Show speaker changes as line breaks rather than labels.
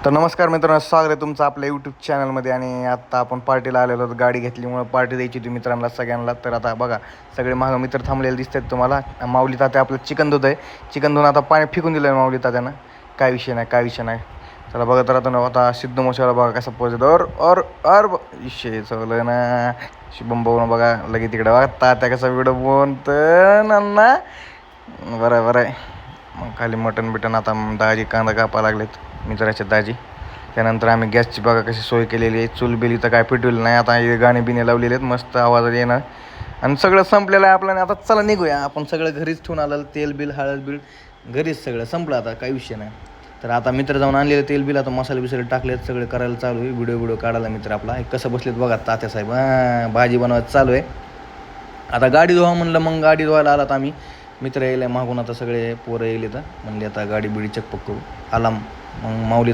तर नमस्कार मित्रांनो, स्वागत आहे तुमचं आपल्या यूट्यूब चॅनलमध्ये. आणि आत्ता आपण पार्टीला आलेलो आहोत. गाडी घेतल्यामुळं पार्टी द्यायची होती मित्रांना सगळ्यांना. तर आता बघा, सगळे मागं मित्र थांबलेले दिसतात तुम्हाला. माऊली तात्या आपलं चिकन दूध आहे, चिकन दूध आता पाणी फेकून दिलं आहे माऊली तात्यानं. काय विषय नाही, काय विषय नाही. चला बघत राहतो ना आता सिद्धू मोशाला बघा कसा पोहोचत. और विषय चवलं ना शुभम भाऊ बघा लगे तिकडे बघा तात्या कसा व्हिडिओ बनतं ना. बरं बरं आहे. मग खाली मटण बिटन आता दाजी कांदा कापा लागलेत मित्राच्या दाजी. त्यानंतर आम्ही गॅसची बघा कशी सोय केलेली आहे. चूल बिली तर काय पेटवली नाही. आता हे गाणे बिणे लावलेले आहेत, मस्त आवाज येणार. आणि सगळं संपलेलं आहे आपल्याला. आता चला निघूया. आपण सगळं घरीच ठेवून आलं, तेल बिल हळद बिल घरीच सगळं संपलं. आता काही विषय नाही. तर आता मित्र जाऊन आणलेलं तेल बिल, आता मसाले बिसाले टाकलेत, सगळे करायला चालू आहे. व्हिडिओ काढायला मित्र आपला एक कसं बसलेत बघा तात्यासाहेब. भाजी बनवायचं चालू आहे. आता गाडी धुवा म्हणलं, मग गाडी धुवायला आलात आम्ही. मित्र यायला मागून, आता सगळे पोरं येईल तर म्हणले आता गाडी बिडी चकपक करू. आला मग माऊली